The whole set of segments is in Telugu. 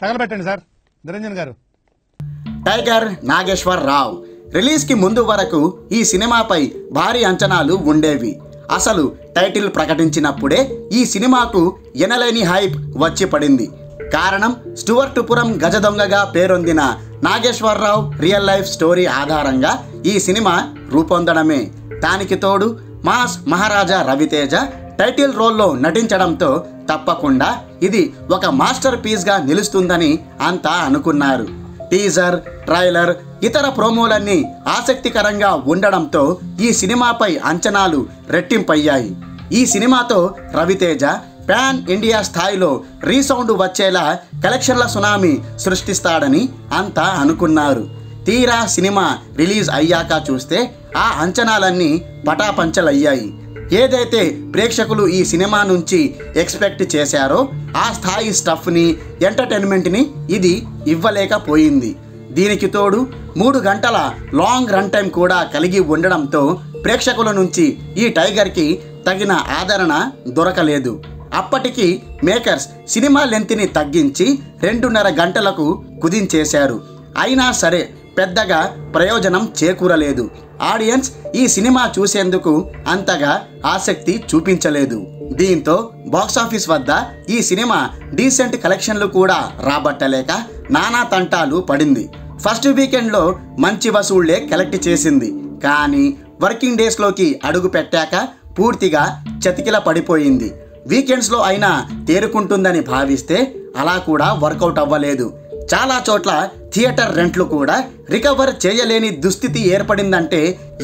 తగలబెట్టండి సార్ నిరంజన్ గారు. టైగర్ నాగేశ్వరరావు రిలీజ్కి ముందు వరకు ఈ సినిమాపై భారీ అంచనాలు ఉండేవి. అసలు టైటిల్ ప్రకటించినప్పుడే ఈ సినిమాకు ఎనలేని హైప్ వచ్చి పడింది. కారణం స్టూవర్టుపురం గజదొంగగా పేరొందిన నాగేశ్వరరావు రియల్ లైఫ్ స్టోరీ ఆధారంగా ఈ సినిమా రూపొందడమే. దానికి తోడు మాస్ మహారాజా రవితేజ టైటిల్ రోల్లో నటించడంతో తప్పకుండా ఇది ఒక మాస్టర్ పీస్గా నిలుస్తుందని అంతా అనుకున్నారు. టీజర్, ట్రైలర్, ఇతర ప్రోమోలన్నీ ఆసక్తికరంగా ఉండడంతో ఈ సినిమాపై అంచనాలు రెట్టింపయ్యాయి. ఈ సినిమాతో రవితేజ పాన్ ఇండియా స్థాయిలో రీసౌండ్ వచ్చేలా కలెక్షన్ల సునామీ సృష్టిస్తాడని అంతా అనుకున్నారు. తీరా సినిమా రిలీజ్ అయ్యాక చూస్తే ఆ అంచనాలన్నీ పటాపంచలయ్యాయి. ఏదైతే ప్రేక్షకులు ఈ సినిమా నుంచి ఎక్స్పెక్ట్ చేశారో ఆ స్థాయి స్టఫ్ని, ఎంటర్టైన్మెంట్ని ఇది ఇవ్వలేకపోయింది. దీనికి తోడు 3 గంటల లాంగ్ రన్ టైం కూడా కలిగి ఉండడంతో ప్రేక్షకుల నుంచి ఈ టైగర్కి తగిన ఆదరణ దొరకలేదు. అప్పటికి మేకర్స్ సినిమా లెంత్ని తగ్గించి 2.5 గంటలకు కుదించేశారు. అయినా సరే పెద్దగా ప్రయోజనం చేకూరలేదు. ఆడియన్స్ ఈ సినిమా చూసేందుకు అంతగా ఆసక్తి చూపించలేదు. దీంతో బాక్సాఫీస్ వద్ద ఈ సినిమా డీసెంట్ కలెక్షన్లు కూడా రాబట్టలేక నానా తంటాలు పడింది. ఫస్ట్ వీకెండ్లో మంచి వసూళ్లే కలెక్ట్ చేసింది. కానీ వర్కింగ్ డేస్లోకి అడుగు పెట్టాక పూర్తిగా చతికిల పడిపోయింది. వీకెండ్స్లో అయినా తేరుకుంటుందని భావిస్తే అలా కూడా వర్కౌట్ అవ్వలేదు. చాలా చోట్ల థియేటర్ రెంట్లు కూడా రికవర్ చేయలేని దుస్థితి ఏర్పడిందంటే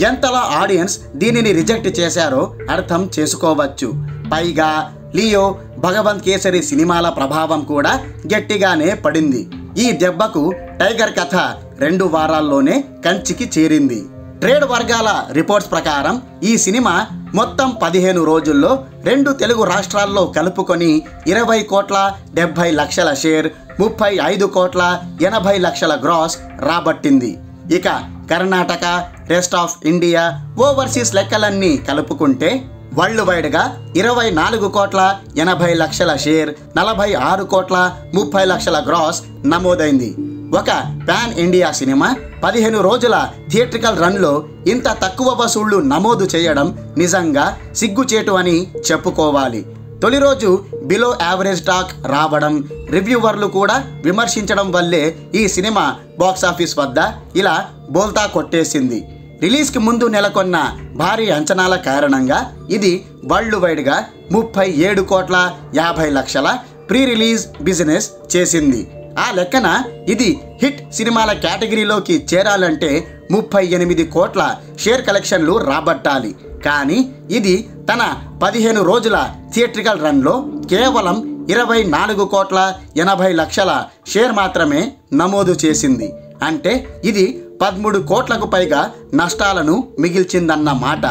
ఎంతలా ఆడియన్స్ దీనిని రిజెక్ట్ చేశారో అర్థం చేసుకోవచ్చు. పైగా లియో, భగవంత్ కేసరి సినిమాల ప్రభావం కూడా గట్టిగానే పడింది. ఈ దెబ్బకు టైగర్ కథ 2 వారాల్లోనే కంచికి చేరింది. ట్రేడ్ వర్గాల రిపోర్ట్స్ ప్రకారం ఈ సినిమా మొత్తం 15 రోజుల్లో 2 తెలుగు రాష్ట్రాల్లో కలుపుకొని 20 కోట్ల 70 లక్షల షేర్, 35 కోట్ల 80 లక్షల గ్రాస్ రాబట్టింది. ఇక Karnataka, rest of India, overseas లెక్కలన్నీ కలుపుకుంటే వరల్డ్ వైడ్గా 24 కోట్ల 80 లక్షల షేర్, 46 కోట్ల 30 లక్షల గ్రాస్ నమోదైంది. ఒక పాన్ ఇండియా సినిమా 15 రోజుల థియేట్రికల్ రన్లో ఇంత తక్కువ వసూళ్లు నమోదు చేయడం నిజంగా సిగ్గుచేటు అని చెప్పుకోవాలి. తొలి రోజు బిలో యావరేజ్ టాక్ రావడం, రివ్యూవర్లు కూడా విమర్శించడం వల్లే ఈ సినిమా బాక్సాఫీస్ వద్ద ఇలా బోల్తా కొట్టేసింది. రిలీజ్కి ముందు నెలకొన్న భారీ అంచనాల కారణంగా ఇది వరల్డ్ వైడ్గా 37 కోట్ల 50 లక్షల ప్రీ రిలీజ్ బిజినెస్ చేసింది. ఆ లెక్కన ఇది హిట్ సినిమాల కేటగిరీలోకి చేరాలంటే 38 కోట్ల షేర్ కలెక్షన్లు రాబట్టాలి. కానీ ఇది తన 15 రోజుల థియేట్రికల్ రన్లో కేవలం 24 కోట్ల 80 లక్షల షేర్ మాత్రమే నమోదు చేసింది. అంటే ఇది 13 కోట్లకు పైగా నష్టాలను మిగిల్చిందన్నమాట.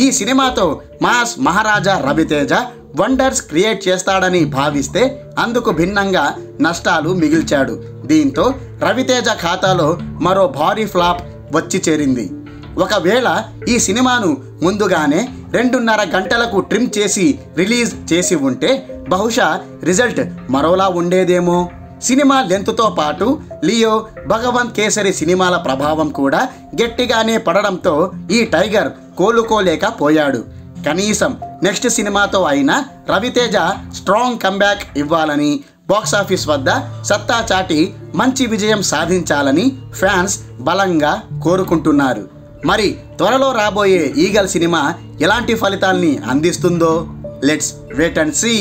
ఈ సినిమాతో మాస్ మహారాజా రవితేజ వండర్స్ క్రియేట్ చేస్తాడని భావిస్తే అందుకు భిన్నంగా నష్టాలు మిగిల్చాడు. దీంతో రవితేజ ఖాతాలో మరో భారీ ఫ్లాప్ వచ్చి చేరింది. ఒకవేళ ఈ సినిమాను ముందుగానే 2.5 గంటలకు ట్రిమ్ చేసి రిలీజ్ చేసి ఉంటే బహుశా రిజల్ట్ మరోలా ఉండేదేమో. సినిమా లెంత్తో పాటు లియో, భగవంత్ కేసరి సినిమాల ప్రభావం కూడా గట్టిగానే పడడంతో ఈ టైగర్ కోలుకోలేకపోయాడు. కనీసం నెక్స్ట్ సినిమాతో అయినా రవితేజ స్ట్రాంగ్ కంబ్యాక్ ఇవ్వాలని, బాక్సాఫీస్ వద్ద సత్తా చాటి మంచి విజయం సాధించాలని ఫ్యాన్స్ బలంగా కోరుకుంటున్నారు. మరి త్వరలో రాబోయే ఈగల్ సినిమా ఎలాంటి ఫలితాల్ని అందిస్తుందో లెట్స్ వెయిట్ అండ్ సీ.